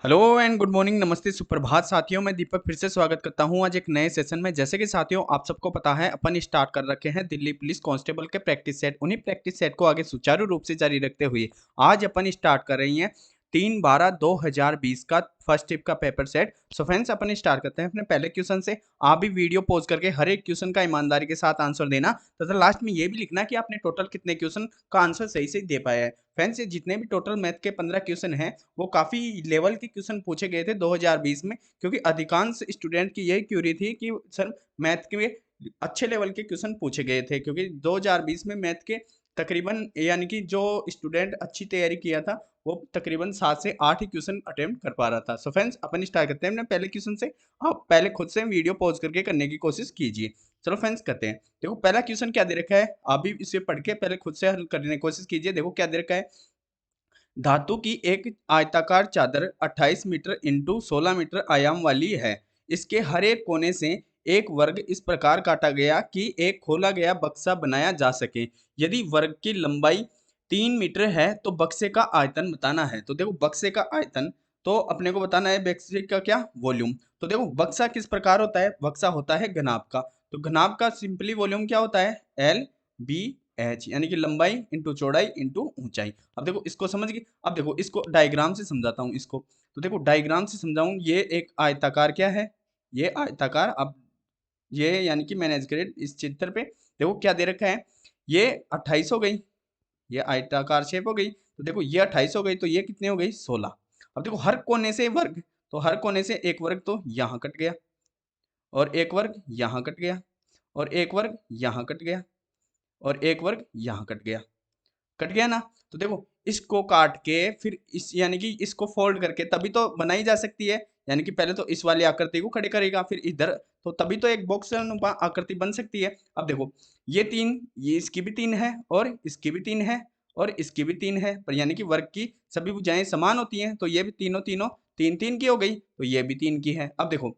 Hello and good morning, नमस्ते, सुप्रभात साथियों। मैं दीपक फिर से स्वागत करता हूं आज एक नए सेशन में। जैसे कि साथियों आप सबको पता है अपन स्टार्ट कर रखे हैं दिल्ली पुलिस कांस्टेबल के प्रैक्टिस सेट। उन्हीं प्रैक्टिस सेट को आगे सुचारू रूप से जारी रखते हुए आज अपन स्टार्ट कर रही हैं 3/12/2020 का फर्स्ट टिप का पेपर सेट। सो फ्रेंड्स अपन स्टार्ट करते हैं अपने पहले क्वेश्चन से। आप भी वीडियो पॉज करके हर एक क्वेश्चन का ईमानदारी के साथ आंसर देना तथा लास्ट में ये भी लिखना कि आपने टोटल कितने क्वेश्चन का आंसर सही से दे पाया है। फ्रेंड्स, ये जितने भी टोटल मैथ के 15 क्वेश्चन हैं वो काफ़ी लेवल के क्वेश्चन पूछे गए थे 2020 में, क्योंकि अधिकांश स्टूडेंट की यही क्यूरी थी कि सर मैथ के अच्छे लेवल के क्वेश्चन पूछे गए थे, क्योंकि 2020 में मैथ के तकरीबन यानी कि जो स्टूडेंट अच्छी तैयारी किया था वो तकरीबन 7 से 8 ही क्वेश्चन अटेम्प्ट कर पा रहा था। सो फ्रेंड्स अपन स्टार्ट करते हैं अपने पहले क्वेश्चन से। आप पहले खुद से वीडियो पॉज करके करने की कोशिश कीजिए। चलो फ्रेंड्स करते हैं। देखो पहला क्वेश्चन क्या दे रखा है, आप भी इसे पढ़ के पहले खुद से हल करने की कोशिश कीजिए। देखो क्या दे रखा है, धातु की एक आयताकार चादर 28 मीटर इंटू 16 मीटर आयाम वाली है। इसके हर एक कोने से एक वर्ग इस प्रकार काटा गया कि एक खोला गया बक्सा बनाया जा सके। यदि वर्ग की लंबाई 3 मीटर है तो बक्से का आयतन बताना है। तो देखो बक्से का आयतन तो अपने को बताना है, बक्से का क्या वॉल्यूम। तो देखो बक्सा किस प्रकार होता है, बक्सा होता है घनाभ का। तो घनाभ का सिंपली वॉल्यूम क्या होता है, एल बी एच, यानी कि लंबाई इंटू चौड़ाई इंटू ऊंचाई। अब देखो इसको समझ गए। अब देखो इसको डायग्राम से समझाता हूँ इसको। तो देखो डायग्राम से समझाऊं, ये एक आयताकार क्या है, ये आयताकार। अब ये यानी कि मैंने ग्रेड इस चित्र पे देखो क्या दे रखा है, ये 28 हो गई, ये आयताकार शेप हो गई। तो देखो ये 28 हो गई, तो ये कितने हो गई 16। अब देखो हर कोने से वर्ग, तो हर कोने से एक वर्ग तो यहाँ कट गया, और एक वर्ग यहाँ कट गया, और एक वर्ग यहाँ कट गया, और एक वर्ग यहाँ कट गया। कट गया ना। तो देखो इसको काट के फिर इस यानी कि इसको फोल्ड करके तभी तो बनाई जा सकती है। यानी कि पहले तो इस वाली आकृति को खड़े करेगा, फिर इधर, तो तभी तो एक बॉक्स आकृति बन सकती है। अब देखो ये तीन, ये इसकी भी तीन है और इसकी भी तीन है और इसकी भी तीन है, पर यानी कि वर्ग की सभी भुजाएं समान होती हैं, तो ये भी तीनों तीनों तीन तीन की हो गई, तो ये भी तीन की है। अब देखो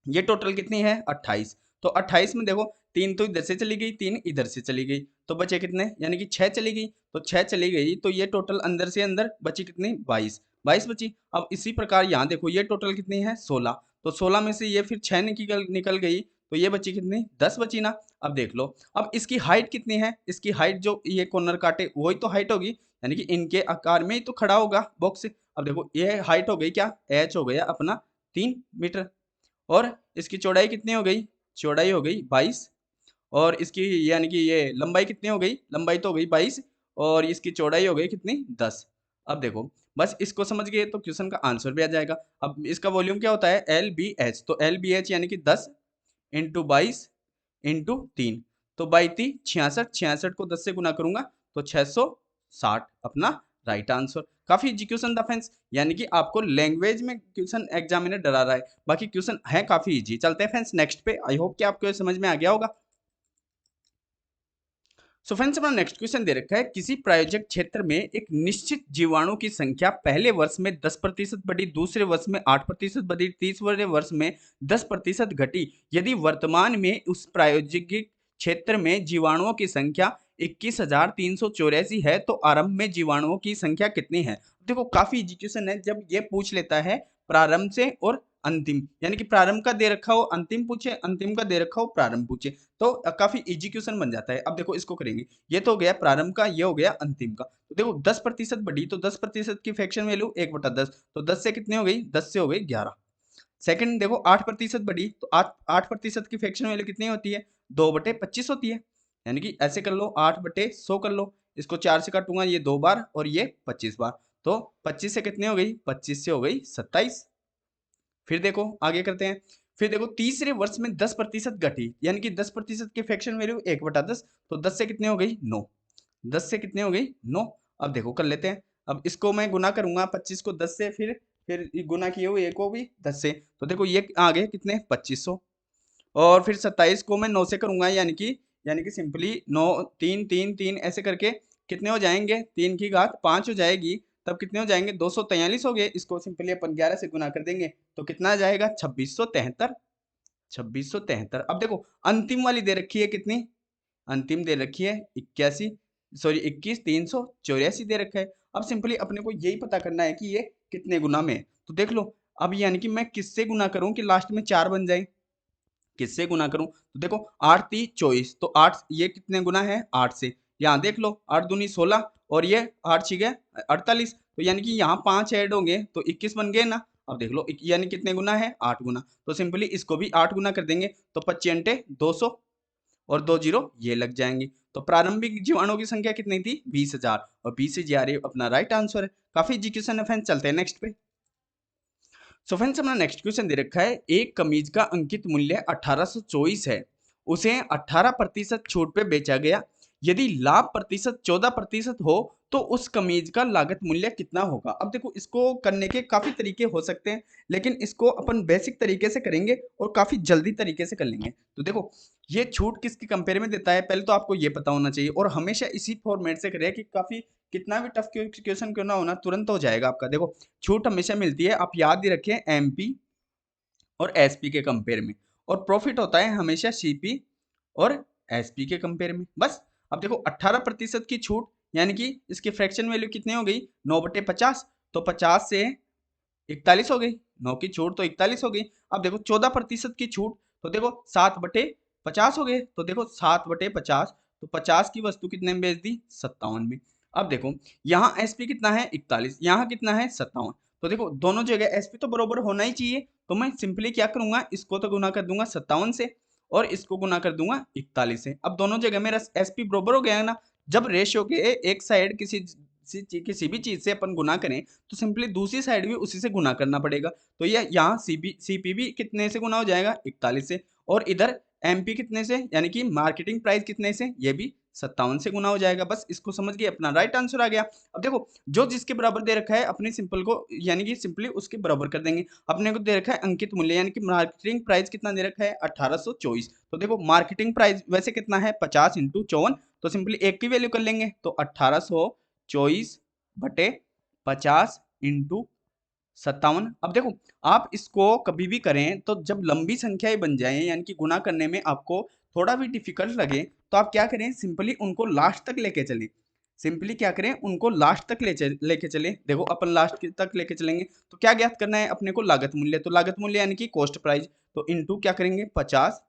ये टोटल कितनी है 28। तो 28 में देखो तीन तो इधर से चली गई, तीन इधर से चली गई, तो बचे कितने, यानी कि 6 चली गई। तो 6 चली गई तो ये टोटल अंदर से अंदर बची कितनी, 22, 22 बची। अब इसी प्रकार यहाँ देखो ये टोटल कितनी है 16। तो 16 में से ये फिर 6 निकल निकल गई, तो ये बची कितनी 10 बची ना। अब देख लो अब इसकी हाइट कितनी है, इसकी हाइट जो ये कॉर्नर काटे वही तो हाइट होगी, यानी कि इनके आकार में ही तो खड़ा होगा बॉक्स। अब देखो ये हाइट हो गई क्या, एच हो गया अपना 3 मीटर, और इसकी चौड़ाई कितनी हो गई, चौड़ाई हो गई 22, और इसकी यानी कि ये लंबाई कितनी हो गई, लंबाई तो हो गई 22, और इसकी चौड़ाई हो गई कितनी 10। अब देखो बस इसको समझ गए तो क्वेश्चन का आंसर भी आ जाएगा। अब इसका वॉल्यूम क्या होता है, एल बी एच, तो एल बी एच यानी कि 10 इंटू 22 इंटू 3, तो 32 66, 66 को 10 से गुना करूंगा तो 660 अपना राइट आंसर। काफी इजी क्वेश्चन था फ्रेंड्स, यानी कि आपको लैंग्वेज में क्वेश्चन एग्जामिनर डरा रहा है, बाकी क्वेश्चन है काफी इजी। चलते हैं फ्रेंड्स नेक्स्ट पे, आई होप कि आपको ये समझ में आ गया होगा। सो फ्रेंड्स अपना नेक्स्ट क्वेश्चन दे रखा है, किसी प्रायोजक क्षेत्र में एक निश्चित जीवाणु की संख्या पहले वर्ष में 10% बढ़ी, दूसरे वर्ष में 8% बढ़ी, तीसरे वर्ष में 10% घटी। यदि वर्तमान में उस प्रायोजिक क्षेत्र में जीवाणुओं की संख्या 21,384 है तो आरंभ में जीवाणुओं की संख्या कितनी है। देखो काफी इजी क्वेश्चन है, जब ये पूछ लेता है प्रारंभ से और अंतिम, यानी कि प्रारंभ का दे रखा हो अंतिम पूछे, अंतिम का दे रखा हो प्रारंभ पूछे, तो काफी इजी क्वेश्चन बन जाता है। अब देखो इसको करेंगे, ये तो हो गया प्रारंभ का, ये हो गया अंतिम का। तो देखो 10% बढ़ी, तो 10% की फ्रैक्शन वैल्यू 1/10, तो 10 से कितनी हो गई, 10 से हो गई 11। सेकंड देखो 8% बढ़ी, तो 8% की फ्रैक्शन वैल्यू कितनी होती है, 2/25 होती है। यानी कि ऐसे कर लो 8/100 कर लो, इसको 4 से काटूंगा ये 2 बार और ये 25 बार, तो 25 से कितनी हो गई, 25 से हो गई 27। फिर देखो आगे करते हैं, फिर देखो तीसरे वर्ष में 10% घटी, यानी कि 10% की फ्रैक्शन वैल्यू 1/10, तो 10 से कितने हो गई 9, 10 से कितने हो गई 9। अब देखो कर लेते हैं, अब इसको मैं गुना करूंगा 25 को 10 से, फिर गुना किए हुए एक को भी 10 से, तो देखो ये आ गए कितने 2500, और फिर 27 को मैं 9 से करूंगा, यानी कि सिंपली 9 3 3 3 ऐसे करके कितने हो जाएंगे, 3 की घात 5 हो जाएगी, तब कितने हो जाएंगे 243 हो गए। इसको सिंपली अपन 11 से गुना कर देंगे तो कितना आ जाएगा 2673, 2673। अब देखो अंतिम वाली दे रखी है कितनी, अंतिम दे रखी है 81, सॉरी 21,384 दे रखा है। अब सिंपली अपने को यही पता करना है कि ये कितने गुना में है। तो देख लो, अब यानी कि मैं किससे गुना करूं कि लास्ट में 4 बन जाए, किससे गुना करूं? तो देखो 8 3 24, तो 8 ये कितने गुना है? 8 से। यहाँ देख लो 8 दूनी 16 और ये 8 छिके 48, तो यानी कि यहाँ 5 ऐड होंगे तो 21 बन गए ना। अब देख लो यानी कितने गुना है? 8 गुना। तो सिंपली इसको भी 8 गुना कर देंगे तो 25 × 200 और 2 जीरो ये लग जाएंगी। तो प्रारंभिक जीवाणुओं की संख्या कितनी थी? 20,000, और 20,000 ये अपना राइट आंसर है। काफी इजी क्वेश्चन है फ्रेंड्स, चलते हैं नेक्स्ट पे। सो फ्रेंड्स अपना नेक्स्ट क्वेश्चन दे रखा है, एक कमीज का अंकित मूल्य 1824 है, उसे 18% छूट पे बेचा गया, यदि लाभ प्रतिशत 14% हो तो उस कमीज का लागत मूल्य कितना होगा? अब देखो इसको करने के काफी तरीके हो सकते हैं, लेकिन इसको अपन बेसिक तरीके से करेंगे और काफी जल्दी तरीके से कर लेंगे। तो देखो ये छूट किसके कंपेयर में देता है, पहले तो आपको ये पता होना चाहिए, और हमेशा इसी फॉर्मेट से करें कि काफी कितना भी टफ क्वेश्चन क्यों ना होना तुरंत हो जाएगा आपका। देखो छूट हमेशा मिलती है, आप याद ही रखें, एमपी और एसपी के कंपेयर में, और प्रॉफिट होता है हमेशा सीपी और एसपी के कंपेयर में, बस। अब देखो 18% की छूट यानी कि इसकी फ्रैक्शन वैल्यू कितनी हो गई? 9/50, तो 50 से 41 हो गई, 9 की छूट तो 41 हो गई। अब देखो 14% की छूट, तो देखो 7/50 हो गए, तो देखो 7/50, तो 50 की वस्तु कितने में बेच दी? 57 में। अब देखो यहाँ एसपी कितना है? 41, यहाँ कितना है? 57। तो देखो दोनों जगह एसपी तो बराबर होना ही चाहिए, तो मैं सिंपली क्या करूंगा, इसको तो गुना कर दूंगा 57 से और इसको गुना कर दूंगा 41 से। अब दोनों जगह मेरा एसपी बराबर हो गया है ना। जब रेशियो के एक साइड किसी भी चीज से अपन गुना करें तो सिंपली दूसरी साइड भी उसी से गुना करना पड़ेगा। तो ये यहाँ सीपी भी कितने से गुना हो जाएगा? 41 से, और इधर एमपी कितने से, यानी कि मार्केटिंग प्राइस कितने से? ये भी 57 से गुना हो जाएगा। बस इसको समझ गए, अपना राइट आंसर आ गया। अब देखो जो जिसके बराबर दे रखा है अपने सिंपल को यानी कि सिंपली उसके बराबर कर देंगे। अपने को दे रखा है अंकित मूल्य यानी कि मार्केटिंग प्राइस कितना दे रखा है? 1824। तो देखो मार्केटिंग प्राइस वैसे कितना है? 50 × 54, तो सिंपली एक की वैल्यू कर लेंगे, तो 1824/50 × 57। अब देखो आप इसको कभी भी करें तो जब लंबी संख्याएं बन जाएं यानी कि गुना करने में आपको थोड़ा भी डिफिकल्ट लगे, तो आप क्या करें, सिंपली उनको लास्ट तक लेके चलें। सिंपली क्या करें, उनको लास्ट तक लेके चले। देखो अपन लास्ट तक लेके चलेंगे तो क्या ज्ञात करना है अपने को? लागत मूल्य। तो लागत मूल्य यानी कि कॉस्ट प्राइस, तो इनटू क्या करेंगे? 50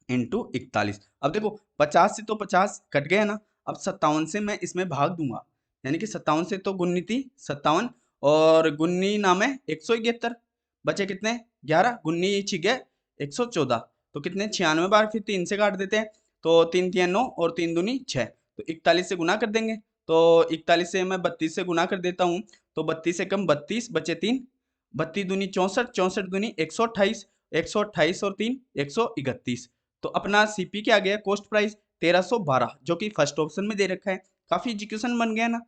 × 41। अब देखो 50 से तो 50 कट गया ना। अब 57 से मैं इसमें भाग दूंगा, यानी कि 57 से तो गुन्नी थी 57 और गुन्नी नाम है 171, बचे कितने? 11, गुन्नी छिगे 114, तो कितने? 96 बार। फिर 3 से काट देते हैं, तो 3 3 9 और 3 दूनी 6, तो 41 से गुना कर देंगे। तो 41 से मैं 32 से गुना कर देता हूँ, तो 32 से कम 32 बचे 3, 32 दूनी 64, 64 दूनी 128, 128 और 3 131। तो अपना सीपी क्या आ गया? कॉस्ट प्राइस 1312, जो कि फर्स्ट ऑप्शन में दे रखा है। काफी इक्वेशन बन गया ना।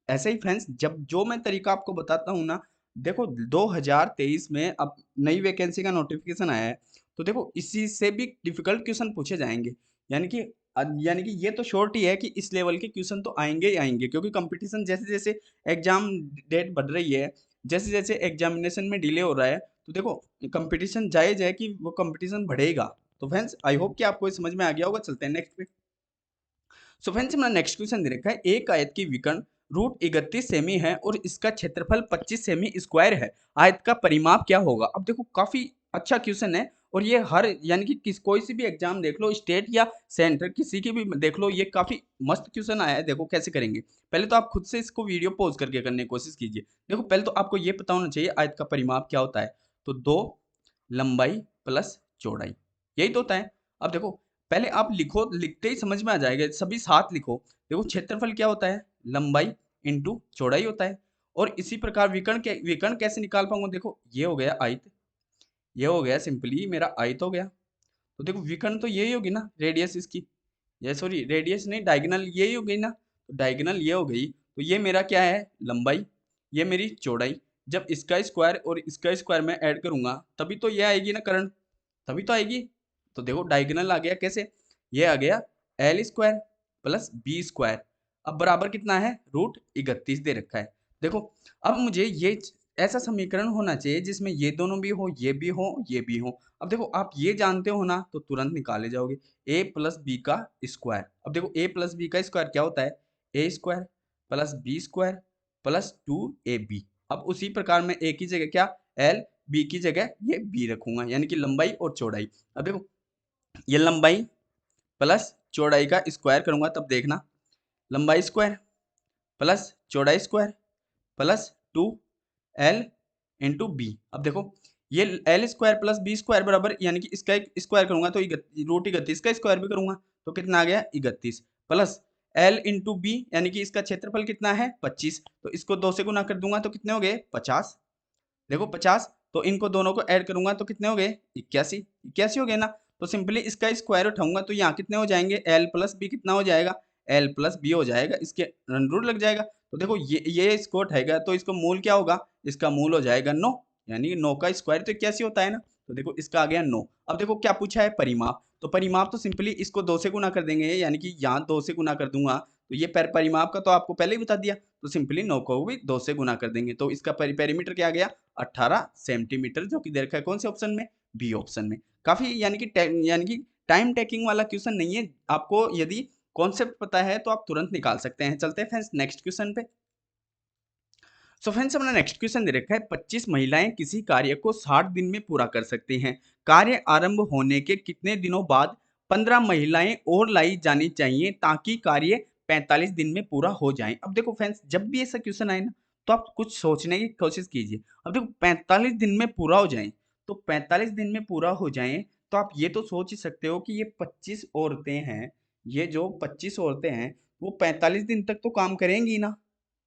ऐसे ही फ्रेंड्स जब जो मैं तरीका आपको बताता हूँ ना, देखो 2023 में अब नई वैकेंसी का नोटिफिकेशन आया है, तो देखो इसी से भी डिफिकल्ट क्वेश्चन पूछे जाएंगे। यानी कि यानी कि ये तो श्योरिटी ही है कि इस लेवल के क्वेश्चन तो आएंगे ही आएंगे, क्योंकि कंपटीशन जैसे जैसे एग्जाम डेट बढ़ रही है, जैसे जैसे एग्जामिनेशन में डिले हो रहा है, तो देखो कंपटीशन जायज है कि वो कंपटीशन बढ़ेगा। तो फ्रेंड्स आई होप कि आपको ये समझ में आ गया होगा। चलते हैं नेक्स्ट पे। सो फ्रेंड्स हमारा नेक्स्ट क्वेश्चन दे रखा है, एक आयत की विकर्ण रूट 31 सेमी है और इसका क्षेत्रफल 25 सेमी स्क्वायर है, आयत का परिमाप क्या होगा? अब देखो काफी अच्छा क्वेश्चन है, और ये हर यानी कि कोई सी भी एग्जाम देख लो, स्टेट या सेंटर किसी की भी देख लो, ये काफी मस्त क्वेश्चन आया है। देखो कैसे करेंगे, पहले तो आप खुद से इसको वीडियो पॉज करके करने की कोशिश कीजिए। देखो पहले तो आपको ये पता होना चाहिए आयत का परिमाप क्या होता है, तो 2 लंबाई प्लस चौड़ाई, यही तो होता है। अब देखो पहले आप लिखो, लिखते ही समझ में आ जाएगा, सभी साथ लिखो। देखो क्षेत्रफल क्या होता है? लंबाई इंटू चौड़ाई होता है। और इसी प्रकार विकर्ण कैसे निकाल पाऊंगा? देखो ये हो गया आयत, ये हो गया सिंपली मेरा आयत हो गया। तो देखो विकर्ण तो यही होगी ना, रेडियस इसकी, ये सॉरी रेडियस नहीं, डायगोनल यही हो गई ना, तो डायगोनल ये हो गई। तो ये मेरा क्या है? लंबाई, ये मेरी चौड़ाई। जब इसका स्क्वायर और इसका स्क्वायर मैं ऐड करूंगा तभी तो ये आएगी ना कर्ण, तभी तो आएगी। तो देखो डायगोनल आ गया कैसे? ये आ गया L square plus B square, अब बराबर कितना है? रूट 31 दे रखा है। देखो अब मुझे ये ऐसा समीकरण होना चाहिए जिसमें ये दोनों भी हो, ये भी हो, ये भी हो। अब देखो आप ये जानते हो ना, तो तुरंत निकाले जाओगे। ए प्लस बी का स्क्वायर, अब देखो ए प्लस बी का स्क्वायर क्या होता है? A square plus B square plus 2ab। अब उसी प्रकार मैं ए की जगह क्या एल, बी की जगह ये बी रखूंगा, यानी कि लंबाई और चौड़ाई। अब देखो ये लंबाई प्लस चौड़ाई का स्क्वायर करूंगा, तब देखना लंबाई स्क्वायर प्लस चौड़ाई square plus 2l into b. अब देखो ये L square plus B square बराबर, यानी कि इसका एक स्क्वायर करूंगा तो रूट 31 का स्क्वायर भी करूंगा तो कितना आ गया 31 प्लस एल इंटू बी, यानी कि इसका क्षेत्रफल कितना है 25, तो इसको 2 से गुना कर दूंगा तो कितने हो गए 50। देखो 50, तो इनको दोनों को ऐड करूंगा तो कितने हो गए 81, 81 हो गए ना। तो सिंपली इसका स्क्वायर उठाऊंगा तो यहाँ कितने हो जाएंगे एल प्लस बी कितना हो जाएगा एल प्लस बी हो जाएगा, इसके रूट लग जाएगा। तो देखो ये इसको उठाएगा तो इसको मूल क्या होगा, इसका मूल हो जाएगा 9, यानी 9 का स्क्वायर तो 81 होता है ना। तो देखो इसका आ गया 9। अब देखो क्या पूछा है परिमाप, तो परिमाप तो सिंपली इसको 2 से गुना कर देंगे, यानी कि यहाँ 2 से गुना कर दूंगा तो ये परिमाप का तो आपको पहले ही बता दिया, तो सिंपली 9 को भी 2 से गुना कर देंगे तो इसका पेरीमीटर क्या आ गया 18 सेंटीमीटर, जो कि दे रखा है कौन से ऑप्शन में बी ऑप्शन में। काफी यानी कि टाइम टेकिंग वाला क्वेश्चन नहीं है, आपको यदि कॉन्सेप्ट पता है तो आप तुरंत निकाल सकते हैं। चलते हैं फ्रेंड्स नेक्स्ट क्वेश्चन पे। सो फ्रेंड्स अपना नेक्स्ट क्वेश्चन दे रखा है 25 महिलाएं किसी कार्य को 60 दिन में पूरा कर सकती हैं। कार्य आरंभ होने के कितने दिनों बाद 15 महिलाएं और लाई जानी चाहिए ताकि कार्य 45 दिन में पूरा हो जाए। अब देखो फ्रेंड्स जब भी ऐसा क्वेश्चन आए ना तो आप कुछ सोचने की कोशिश कीजिए। अब देखो 45 दिन में पूरा हो जाए, तो 45 दिन में पूरा हो जाए तो आप ये तो सोच ही सकते हो कि ये 25 औरतें हैं, ये जो 25 औरतें हैं वो 45 दिन तक तो काम करेंगी ना,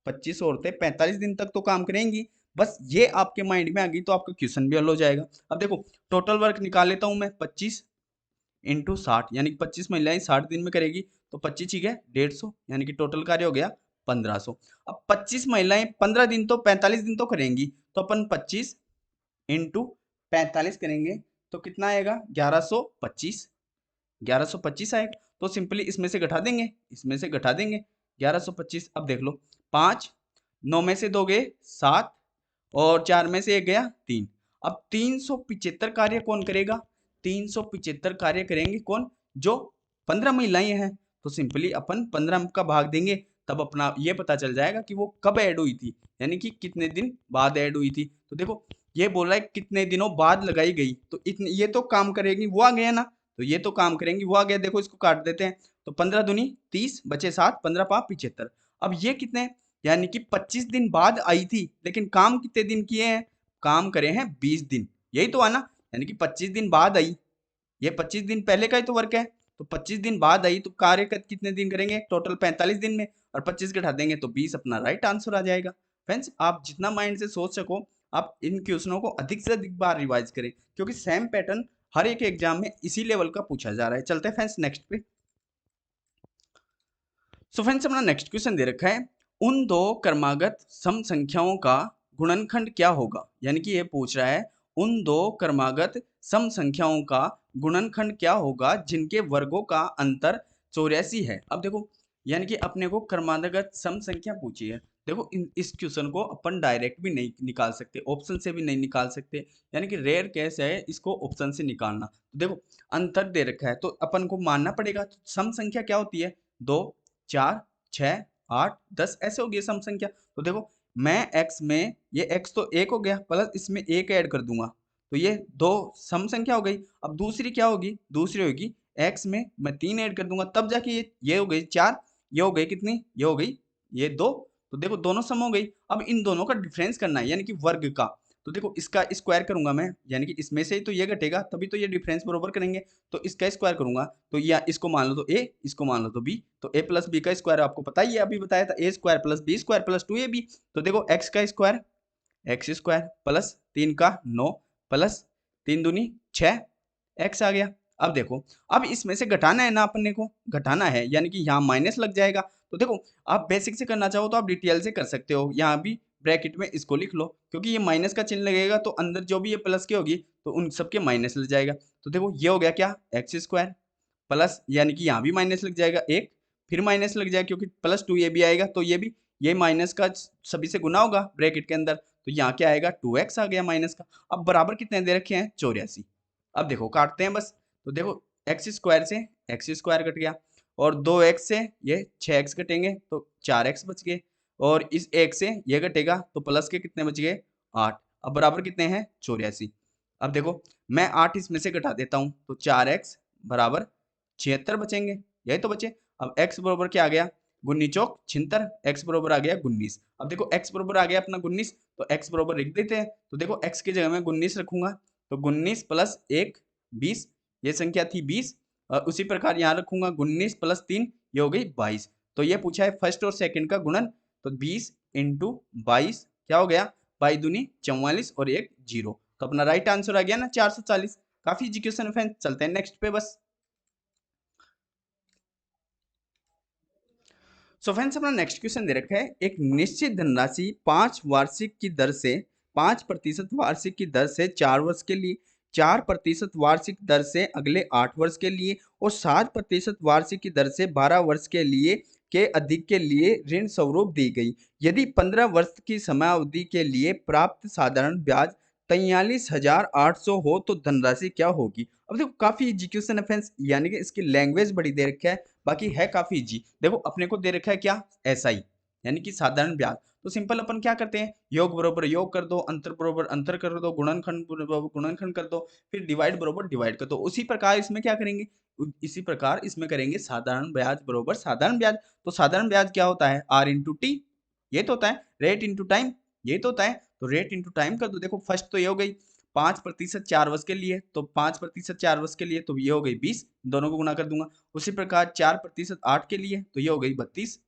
25 औरतें 45 दिन तक तो काम करेंगी। बस ये आपके माइंड में आ गई तो आपका क्वेश्चन भी हल हो जाएगा। अब देखो टोटल वर्क निकाल लेता हूं मैं 25 इंटू 60, यानी कि 25 महिलाएं 60 दिन में करेगी तो 25 ठीक है 150, यानी कि टोटल कार्य हो गया 1500। अब 25 महिलाएं 15 दिन तो 45 दिन तो करेंगी, तो अपन 25 इंटू 45 करेंगे तो कितना आएगा 1125, 1125 आएगा। तो सिंपली इसमें से घटा देंगे, इसमें से घटा देंगे 1125। अब देख लो 5, 9 में से 2 गए 7 और 4 में से 1 गया 3। अब 375 कार्य कौन करेगा, 375 कार्य करेंगे कौन, जो 15 महिलाएं हैं। तो सिंपली अपन 15 का भाग देंगे तब अपना ये पता चल जाएगा कि वो कब ऐड हुई थी, यानी कि कितने दिन बाद ऐड हुई थी। तो देखो ये बोल रहा है कितने दिनों बाद लगाई गई, तो इतने ये तो काम करेगी वो आ गया ना, तो ये तो काम करेंगी वो आ गया। देखो इसको काट देते हैं तो 15 दूनी 30 बचे 7, 15 5 75। अब ये कितने, यानी कि 25 दिन बाद आई थी, लेकिन काम कितने दिन किए हैं, काम करे हैं 20 दिन, यही तो है ना। यानी कि 25 दिन बाद आई, ये 25 दिन पहले का ही तो वर्क है, तो 25 दिन बाद आई तो कार्य कितने दिन करेंगे टोटल 45 दिन में, और 25 घटा देंगे तो 20 अपना राइट आंसर आ जाएगा। फ्रेंड्स आप जितना माइंड से सोच सको आप इन क्वेश्चनों को अधिक से अधिक बार रिवाइज करें, क्योंकि सेम पैटर्न हर एक एग्जाम में इसी लेवल का पूछा जा रहा है। चलते हैं फ्रेंड्स नेक्स्ट पे। सो फ्रेंड्स अपना नेक्स्ट क्वेश्चन दे रखा है उन दो क्रमागत सम संख्याओं का गुणनखंड क्या होगा, यानी कि ये पूछ रहा है उन दो क्रमागत सम संख्याओं का गुणनखंड क्या होगा जिनके वर्गों का अंतर 84 है। अब देखो यानी कि अपने को क्रमागत सम संख्या पूछी है। देखो इस क्वेश्चन को अपन डायरेक्ट भी नहीं निकाल सकते, ऑप्शन से भी नहीं निकाल सकते, यानी कि रेयर केस है इसको ऑप्शन से निकालना। तो देखो अंतर दे रखा है तो अपन को मानना पड़ेगा। तो सम संख्या क्या होती है 2 4 6 8 10 ऐसे हो गए सम संख्या। तो देखो मैं x में ये x तो 1 हो गया प्लस इसमें 1 ऐड कर दूंगा तो ये 2 सम संख्या हो गई। अब दूसरी क्या होगी, दूसरी होगी x में मैं 3 ऐड कर दूंगा तब जाके ये हो गई 4, ये हो गई कितनी, ये हो गई ये 2। तो देखो दोनों सम हो गई। अब इन दोनों का डिफरेंस करना है यानी कि वर्ग का। तो देखो इसका स्क्वायर करूंगा मैं, यानी कि इसमें से ही तो ये घटेगा तभी तो ये डिफरेंस बरोबर करेंगे। तो इसका स्क्वायर करूंगा तो या इसको मान लो तो a, इसको मान लो तो b, तो a प्लस बी का स्क्वायर आपको पता ही है अभी बताया था a square plus B square plus 2ab। तो देखो x का स्क्वायर x स्क्वायर प्लस 3 का 9 प्लस 3 दूनी 6 x आ गया। अब देखो अब इसमें से घटाना है ना, अपने को घटाना है यानी कि यहाँ माइनस लग जाएगा। तो देखो आप बेसिक से करना चाहो तो आप डिटेल से कर सकते हो, यहाँ भी ब्रैकेट में इसको लिख लो क्योंकि ये माइनस का चिन्ह लगेगा तो अंदर जो भी ये प्लस की होगी तो उन सबके माइनस लग जाएगा। तो देखो ये हो गया क्या एक्स स्क्वायर प्लस, यानी कि यहाँ भी माइनस लग जाएगा एक, फिर माइनस लग जाएगा क्योंकि प्लस 2 ये भी आएगा तो ये भी ये माइनस का सभी से गुना होगा ब्रैकेट के अंदर, तो यहाँ क्या आएगा 2x आ गया माइनस का। अब बराबर कितने दे रखे हैं 84। अब देखो काटते हैं बस, तो देखो एक्स स्क्वायर से एक्स स्क्वायर कट गया और 2x से ये 6x घटेंगे तो 4x बच गए, और इस 1 से ये घटेगा तो प्लस के कितने बच गए 8। अब बराबर कितने हैं 84। अब देखो मैं 8 इसमें से घटा देता हूं तो 4x बराबर 76 बचेंगे, यही तो बचे। अब x बराबर क्या आ गया, 19 चौक 76, x बराबर आ गया 19। अब देखो x बराबर आ गया अपना 19, तो x बराबर लिख देते हैं। तो देखो x की जगह मैं 19 रखूंगा, तो 19 प्लस 1 20, ये संख्या थी 20। और उसी प्रकार यहाँ रखूंगा 19 प्लस 3, ये हो गई 22। तो ये पूछा है फर्स्ट और सेकंड का गुणन, तो 20 इंटू 22 क्या हो गया, 22 दूनी 44 और एक 0। तो अपना राइट आंसर आ गया ना 440। काफी इजी क्वेश्चन है फ्रेंड्स, चलते हैं नेक्स्ट पे बस। सो फ्रेंड्स अपना नेक्स्ट क्वेश्चन दे रखा है, एक निश्चित धनराशि 5% वार्षिक की दर से 4 वर्ष के लिए, 4% वार्षिक दर से अगले 8 वर्ष के लिए और 7% वार्षिक की दर से 12 वर्ष के लिए के अधिक के लिए ऋण स्वरूप दी गई। यदि 15 वर्ष की समयावधि के लिए प्राप्त साधारण ब्याज 43,800 हो तो धनराशि क्या होगी। अब देखो काफी इजी क्वेश्चन है फ्रेंड्स, यानी कि इसकी लैंग्वेज बड़ी दे रखी है, बाकी है काफी इजी। देखो अपने को दे रखा है क्या, एसआई यानी कि साधारण ब्याज। तो सिंपल अपन क्या करते हैं, योग बरोबर योग कर दो, अंतर बरोबर अंतर कर दो, गुणनखंड बरोबर गुणनखंड कर दो, फिर डिवाइड बरोबर डिवाइड कर दो। उसी प्रकार इसमें क्या करेंगे, इसी प्रकार इसमें करेंगे साधारण ब्याज बरोबर साधारण ब्याज। तो साधारण ब्याज क्या होता है, आर इंटू टी, ये तो होता है। रेट इंटू टाइम, ये तो होता है। तो रेट इंटू टाइम कर दो। देखो फर्स्ट तो ये हो गई 5% 4 वर्ष के लिए, तो 5% 4 वर्ष के लिए तो ये हो गई 20, दोनों को गुना कर दूंगा। उसी प्रकार 4% 8 के लिए तो ये हो गई 32,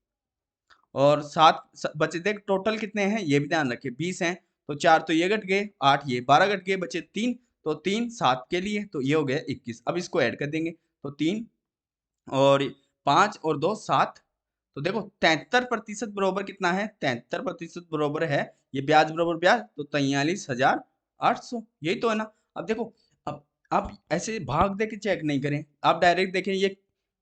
और 7 बचे, देख टोटल कितने हैं ये भी ध्यान रखे 20 हैं। तो 4 तो ये घट गए, 8 ये 12 घट गए, बचे 3। तो 3 7 के लिए तो ये हो गया 21। अब इसको ऐड कर देंगे, तो 3 और 5 और 2 7। तो देखो 73% बराबर कितना है, 73% बराबर है ये ब्याज बराबर ब्याज, तो 43,800, यही तो है ना। अब देखो अब आप ऐसे भाग दे के चेक नहीं करें, आप डायरेक्ट देखें ये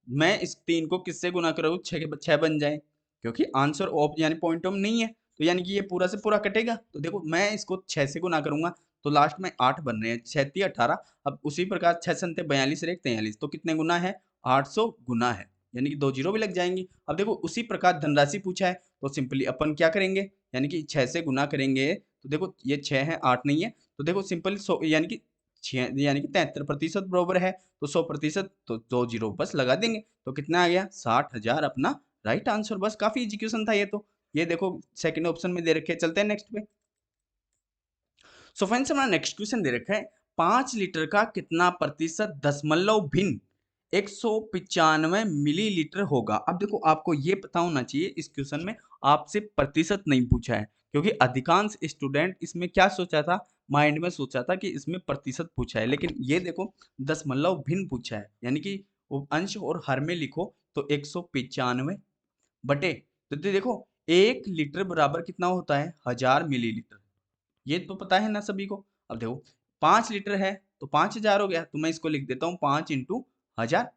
मैं इस 3 को किससे गुना कर रहा हूँ, 6 के 6 बन जाए, क्योंकि आंसर ऑफ यानी पॉइंट ऑफ नहीं है, तो यानी कि ये पूरा से पूरा कटेगा। तो देखो मैं इसको 6 से गुना करूंगा तो लास्ट में 8 बन रहे हैं, 6 18। अब उसी प्रकार 6 संते 42 और 1 43, तो कितने गुना है, 800 गुना है, यानी कि 2 जीरो भी लग जाएंगी। अब देखो उसी प्रकार धनराशि पूछा है, तो सिंपली अपन क्या करेंगे, यानी कि 6 से गुना करेंगे। तो देखो ये 6 है 8 नहीं है, तो देखो सिंपल 100 यानी कि 6 यानी कि 73% बराबर है, तो 100% तो 2 जीरो बस लगा देंगे, तो कितना आ गया 60,000 अपना राइट आंसर। बस काफी इजी क्वेश्चन था ये तो। ये देखो सेकंड ऑप्शन में दे रखे, चलते हैं नेक्स्ट पे। सो फ्रेंड्स हमारा नेक्स्ट क्वेश्चन दे रखा है, 5 लीटर का कितना प्रतिशत दशमलव भिन्न 195 मिलीलीटर होगा। अब देखो आपको ये पता होना चाहिए इस क्वेश्चन में आपसे प्रतिशत नहीं पूछा है, क्योंकि अधिकांश स्टूडेंट इसमें क्या सोचा था, माइंड में सोचा था कि इसमें प्रतिशत पूछा है, लेकिन ये देखो दशमलव भिन्न पूछा है, यानी कि वो अंश और हर में लिखो तो 195 बटे, तो देखो 1 लीटर बराबर कितना होता है 1000 मिलीलीटर, ये तो पता है ना सभी को। अब देखो 5 लीटर है तो 5000 हो गया, तो मैं इसको लिख देता हूँ 5 इंटू 1000,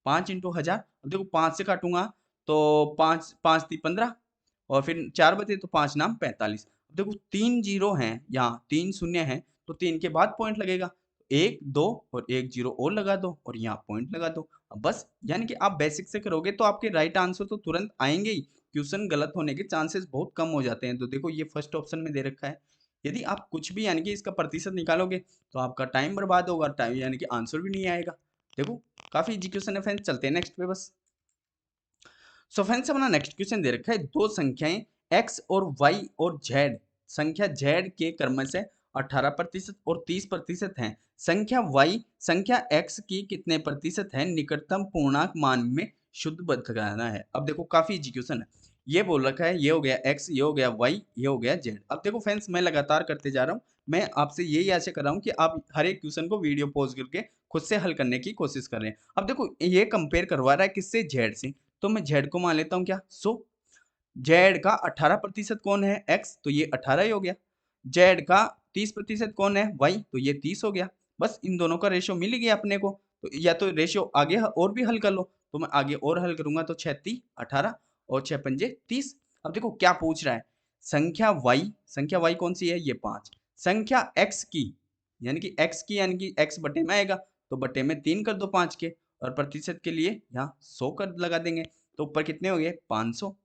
5 इंटू 1000। अब देखो 5 से काटूंगा तो 5 5 ती 15, और फिर 4 बचे तो 5 नाम 45। अब देखो 3 जीरो हैं यहाँ, 3 शून्य हैं, तो 3 के बाद पॉइंट लगेगा, 1 2 और 1 जीरो और लगा दो और यहाँ पॉइंट लगा दो। अब बस यानी कि आप बेसिक से करोगे तो आपके राइट आंसर तो तुरंत आएंगे ही, क्वेश्चन गलत होने के चांसेस बहुत कम हो जाते हैं। तो देखो ये फर्स्ट ऑप्शन में दे रखा है, यदि आप कुछ भी यानी कि इसका प्रतिशत निकालोगे तो आपका टाइम बर्बाद होगा, टाइम यानी कि आंसर भी नहीं आएगा। देखो काफी इजी क्वेश्चन है फ्रेंड्स, चलते हैं नेक्स्ट पे बस। सो फ्रेंड्स अपना नेक्स्ट क्वेश्चन दे रखा है, दो संख्याएं x और y और z, संख्या z के क्रम से 18% और 30% हैं, संख्या y संख्या x की कितने प्रतिशत है, निकटतम पूर्णांक मान में शुद्ध बताना है। अब देखो काफी इजी क्वेश्चन है, ये बोल रखा है ये हो गया x, ये हो गया y, ये हो गया z। अब देखो फ्रेंड्स मैं लगातार करते जा रहा हूँ, मैं आपसे यही आशा कर रहा हूँ कि आप हर एक क्वेश्चन को वीडियो पॉज करके खुद से हल करने की कोशिश कर रहे हैं। अब देखो ये कंपेयर करवा रहा है किससे, z से, तो मैं z को मान लेता हूँ क्या, सो z का 18% कौन है, x, तो ये 18 ही हो गया। z का 30% कौन है, y, तो ये 30 हो गया। बस इन दोनों का रेशियो मिल गया अपने को, तो या तो रेशियो आगे और भी हल कर लो, तो मैं आगे और हल करूंगा तो 36 18 और 6 पंजे 30। अब देखो क्या पूछ रहा है, संख्या y कौन सी है, ये 5, संख्या x की यानी कि x की यानी कि x बटे में आएगा, तो बटे में 3 कर दो 5 के, और प्रतिशत के लिए यहाँ 100 कर लगा देंगे। तो ऊपर कितने हो गए 500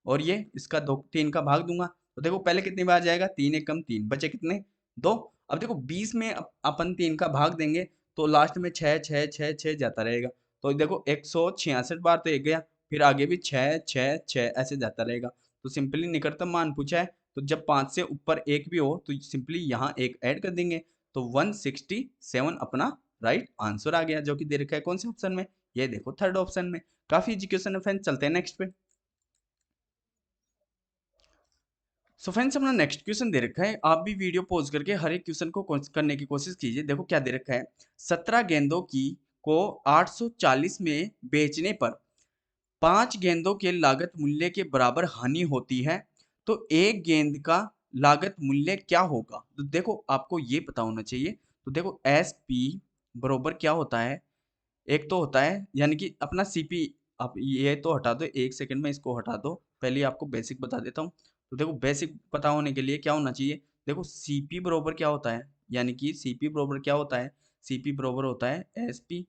और ये इसका 3 का भाग दूंगा तो देखो पहले कितनी बार जाएगा 3 एक कम 3 बचे कितने 2। अब देखो 20 में अपन 3 का भाग देंगे तो लास्ट में 6 6 6 6 जाता रहेगा। तो देखो 166 बार तो एक गया, फिर आगे भी 6 6 6 ऐसे जाता रहेगा। तो सिंपली निकटतम मान पूछा है तो जब 5 से ऊपर एक भी हो तो सिंपली यहाँ एक ऐड कर देंगे तो 167 अपना राइट आंसर आ गया, जो कि दे रखा है कौन से ऑप्शन में, ये देखो थर्ड ऑप्शन में। काफी इजी क्वेश्चन है फ्रेंड्स, चलते हैं नेक्स्ट पे। सो फ्रेंड्स अपना नेक्स्ट क्वेश्चन दे रखा है, आप भी वीडियो पॉज करके हर एक क्वेश्चन को करने की कोशिश कीजिए। देखो क्या दे रखा है, 17 गेंदों की को 840 में बेचने पर 5 गेंदों के लागत मूल्य के बराबर हानि होती है, तो एक गेंद का लागत मूल्य क्या होगा। तो देखो आपको ये पता होना चाहिए। तो देखो एस पी बराबर क्या होता है, एक तो होता है यानी कि अपना सीपी, आप ये तो हटा दो, एक सेकंड में इसको हटा दो, पहले आपको बेसिक बता देता हूँ। तो देखो बेसिक पता होने के लिए क्या होना चाहिए, देखो सीपी बराबर क्या होता है, यानी कि सीपी बराबर क्या होता है, सीपी बराबर होता है एसपी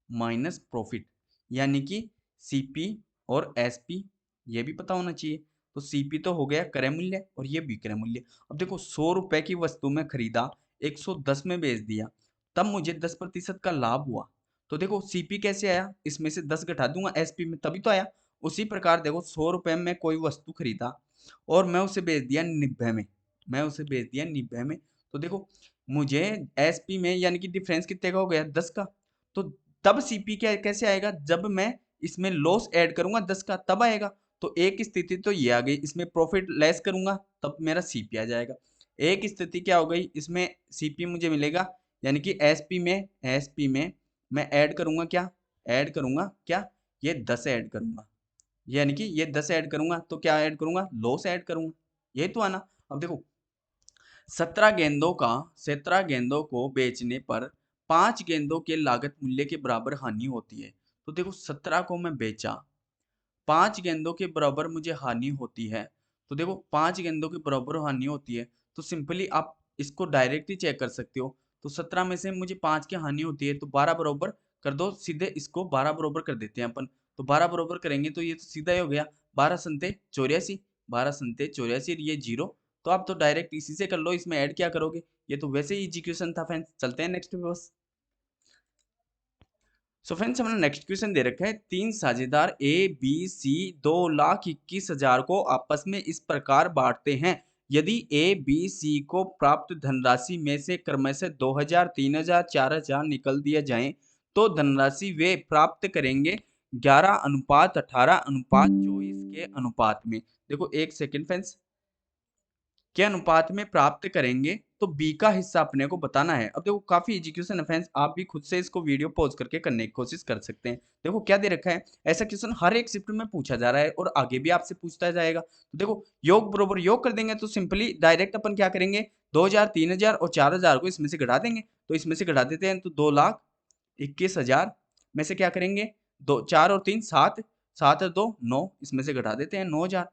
माइनस प्रॉफिट, यानी कि सीपी और एसपी ये भी पता होना चाहिए। तो सीपी तो हो गया क्रय मूल्य और ये विक्रय मूल्य। अब देखो 100 रुपए की वस्तु में खरीदा, 110 में बेच दिया, तब मुझे 10% का लाभ हुआ। तो देखो सीपी कैसे आया, इसमें से 10 घटा दूंगा एसपी में तभी तो आया। उसी प्रकार देखो 100 रुपए में कोई वस्तु खरीदा और मैं उसे बेच दिया 90 में, मैं उसे बेच दिया 90 में, तो देखो मुझे एसपी में यानी कि डिफरेंस कितने का हो गया 10 का। तो तब सीपी क्या कैसे आएगा, जब मैं इसमें लॉस ऐड करूंगा 10 का तब आएगा। तो एक स्थिति तो ये आ गई, इसमें प्रॉफिट लेस करूंगा तब मेरा सीपी आ जाएगा। एक स्थिति क्या हो गई, इसमें सीपी मुझे मिलेगा यानी कि एसपी में मैं ऐड करूंगा क्या, ऐड करूंगा क्या, ये 10 ऐड करूंगा, यानी कि ये 10 ऐड करूंगा तो क्या ऐड करूंगा, लॉस ऐड करूंगा, ये तो आना। अब देखो 17 गेंदों को बेचने पर 5 गेंदों के लागत मूल्य के बराबर हानि होती है। तो देखो 17 को मैं बेचा, 5 गेंदों के बराबर मुझे हानि होती है। तो देखो 5 गेंदों के बराबर हानि होती है तो सिंपली आप इसको डायरेक्ट ही चेक कर सकते हो। तो 17 में से मुझे 5 की हानि होती है तो 12 बराबर कर दो, सीधे इसको 12 बराबर कर देते हैं अपन। तो 12 बराबर करेंगे तो ये तो सीधा ही हो गया 12 संते 84, 12 संते 84 ये जीरो। तो आप तो डायरेक्ट इसी से कर लो, इसमें ऐड क्या करोगे, ये तो वैसे ही इजी क्वेश्चन था फ्रेंड्स। चलते हैं नेक्स्ट पे बस। सो फ्रेंड्स हमारा नेक्स्ट क्वेश्चन दे रखा है, 3 साझेदार ए बी सी 2,21,000 को आपस में इस प्रकार बांटते हैं, यदि ए बी सी को प्राप्त धनराशि में से क्रमशः 2,000 3,000 4,000 निकल दिया जाए तो धनराशि वे प्राप्त करेंगे 11:18:24 के अनुपात में। देखो एक सेकेंड फ्रेंड्स, के अनुपात में प्राप्त करेंगे तो बी का हिस्सा अपने को बताना है। अब देखो काफी इजी क्वेश्चन है फ्रेंड्स, आप भी खुद से इसको वीडियो पॉज करके करने की कोशिश कर सकते हैं। देखो क्या दे रखा है, ऐसा क्वेश्चन हर एक शिफ्ट में पूछा जा रहा है और आगे भी आपसे पूछता जाएगा। तो देखो योग बरोबर योग कर देंगे तो सिंपली डायरेक्ट अपन क्या करेंगे, 2,000 3,000 और 4,000 को इसमें से घटा देंगे। तो इसमें से घटा देते हैं तो 2,21,000 में से क्या करेंगे, दो 4 और 3 7, 7 और 2 9, इसमें से घटा देते हैं 9,000।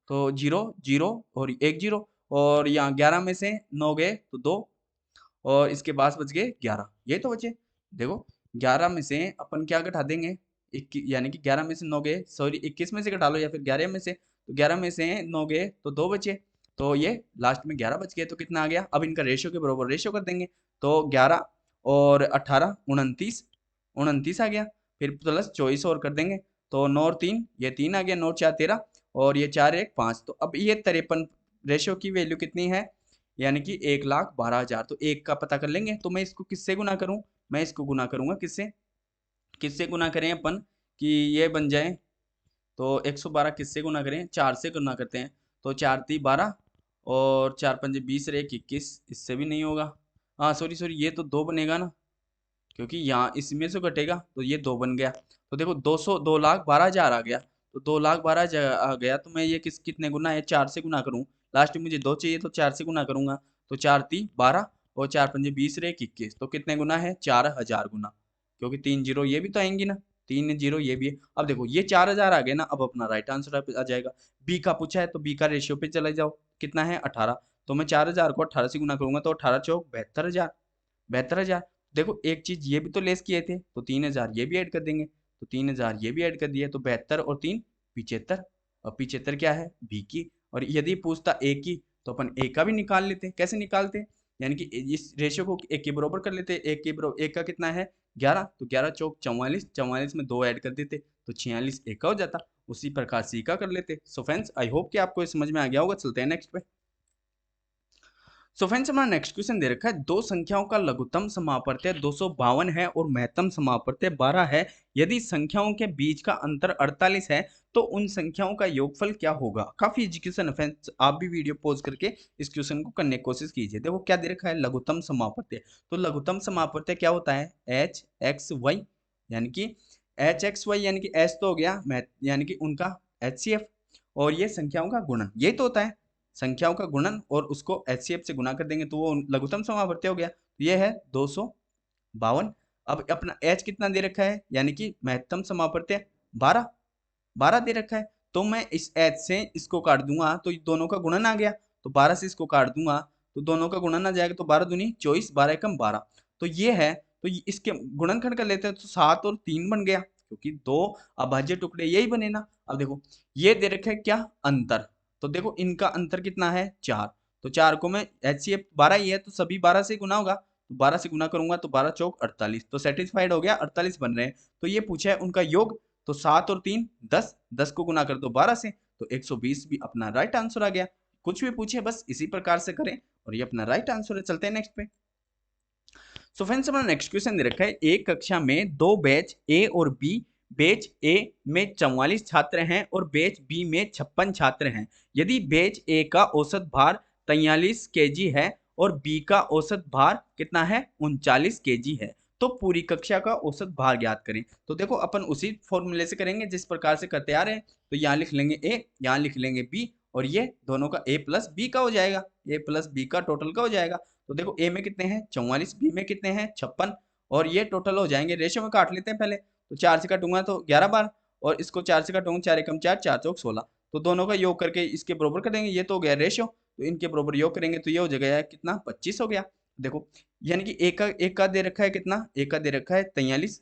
तो 0 0 और 1 0 और यहाँ 11 में से 9 गए तो 2 और इसके पास बच गए 11, ये तो बचे। देखो 11 में से अपन क्या घटा देंगे, यानी कि 11 में से 9 गए, सॉरी 21 में से घटा लो या फिर 11 में से, तो 11 में से 9 गए तो 2 बचे, तो ये लास्ट में 11 बच गए। तो कितना आ गया, अब इनका रेशियो के बराबर रेशियो कर देंगे तो 11 और 18 29, 29 आ गया, फिर प्लस 24 और कर देंगे तो 9 और 3 ये 3 आ गया, 9 और 4 13 और ये 4 1 5। तो अब ये 53 रेशियो की वैल्यू कितनी है, यानी कि 1,12,000। तो एक का पता कर लेंगे तो मैं इसको किससे गुना करूं, मैं इसको गुना करूंगा किससे, किससे गुना करें अपन कि ये बन जाए, तो 112 किससे गुना करें, 4 से गुना करते हैं तो 4 3 12 और 4 5 20 और 1 21, इससे भी नहीं होगा, हाँ सॉरी सॉरी ये तो 2 बनेगा ना, क्योंकि यहाँ इसमें से कटेगा तो ये 2 बन गया। तो देखो 2,12,000 आ गया, तो 2,12,000 आ गया तो मैं ये कितने गुना है, 4 से गुना करूँ, लास्ट में मुझे 2 चाहिए तो 4 से गुना करूंगा तो 4 3 12 और 4 5 20 और 1 21, तो कितने गुना है 4,000 गुना, क्योंकि 3 जीरो ये भी तो आएंगी ना, 3 जीरो ये भी है। अब देखो ये 4,000 आ गए ना, अब अपना राइट आंसर आ जाएगा। बी का पूछा है तो बी का रेशियो पे चले जाओ, कितना है 18, तो मैं 4,000 को 18 से गुना करूंगा तो 18 चौक 72,000, 72,000 देखो एक चीज ये भी तो लेस किए थे, तो 3000 ये भी ऐड कर देंगे, तो 3000 ये भी ऐड कर दिया, तो 72 और 3 75। और 75 क्या है, बी की। और यदि पूछता ए की तो अपन ए का भी निकाल लेते। कैसे निकालते, यानी कि इस रेशियो को एक के बराबर कर लेते। एक के बराबर, एक का कितना है 11, तो 11 चौक 44, 44 में 2 ऐड कर देते तो 46 एक का हो जाता। उसी प्रकार सी का कर लेते। सो फ्रेंड्स आई होप कि आपको समझ में आ गया होगा। चलते हैं नेक्स्ट पे। सो फ्रेंड्स हमारा नेक्स्ट क्वेश्चन दे रखा है, दो संख्याओं का लघुत्तम समापवर्त्य 252 है और महत्तम समापवर्त्य 12 है। यदि संख्याओं के बीच का अंतर 48 है तो उन संख्याओं का योगफल क्या होगा। काफी इजी क्वेश्चन है फ्रेंड्स, आप भी वीडियो पॉज करके इस क्वेश्चन को करने की कोशिश कीजिए। देखो क्या दे रखा है, लघुत्तम समापवर्त्य। तो लघुत्तम समापवर्त्य क्या होता है, एच एक्स वाई, यानी कि एच एक्स वाई यानी कि एच तो हो गया यानी कि उनका एचसीएफ, और ये संख्याओं का गुणन, ये तो होता है संख्याओं का गुणन, और उसको एचसीएफ से गुना कर देंगे तो वो लघुत्तम समापवर्त्य हो गया। तो ये है 252। अब अपना एच कितना दे रखा है, यानी कि महत्तम समापवर्त्य 12, 12 दे रखा है। तो मैं इस एच से इसको काट दूंगा तो दोनों का गुणन आ गया, तो 12 से इसको काट दूंगा तो दोनों का गुणन आ जाएगा, तो 12 दूनी 24, 12 एकम 12। तो ये है, तो इसके गुणनखंड कर लेते हैं तो 7 और 3 बन गया, क्योंकि दो अभाज्य टुकड़े यही बने ना। अब देखो ये दे रखा है क्या, अंतर। तो देखो इनका अंतर कितना है 4, तो 4 को मैं एचसीएफ 12 ही है तो सभी 12 से गुना होगा, तो 12 से गुना करूंगा तो 12 चौक 48, तो सेटिस्फाइड हो गया, 48 बन रहे हैं। तो ये पूछा है उनका योग, तो 7 और 3 10, 10 को गुना कर दो 12 से तो 120 भी अपना राइट आंसर आ गया। कुछ भी पूछे बस इसी प्रकार से करें और ये अपना राइट आंसर है। चलते हैं नेक्स्ट पे। सो फ्रेंड्स हमारा नेक्स्ट क्वेश्चन दे रखा है, एक कक्षा में दो बैच ए और बी, बैच ए में 44 छात्र हैं और बैच बी में 56 छात्र हैं। यदि बैच ए का औसत भार 43 केजी है और बी का औसत भार कितना है 39 केजी है, तो पूरी कक्षा का औसत भार ज्ञात करें। तो देखो अपन उसी फॉर्मूले से करेंगे जिस प्रकार से करते आ रहे हैं। तो यहाँ लिख लेंगे ए, यहाँ लिख लेंगे बी, और ये दोनों का ए प्लस बी का हो जाएगा, ए प्लस बी का टोटल का हो जाएगा। तो देखो ए में कितने हैं 44, बी में कितने हैं 56, और ये टोटल हो जाएंगे। रेशियो में काट लेते हैं पहले, तो 4 से काटूंगा तो 11 बार, और इसको 4 से काटूंगा 4 एकम 4, 4 चौक 16, तो दोनों का योग करके इसके बराबर कर देंगे। ये तो हो गया रेशियो, तो इनके बराबर योग करेंगे तो ये हो जाएगा कितना 25 हो गया। देखो यानी कि एक का दे रखा है कितना, एक का दे रखा है 43,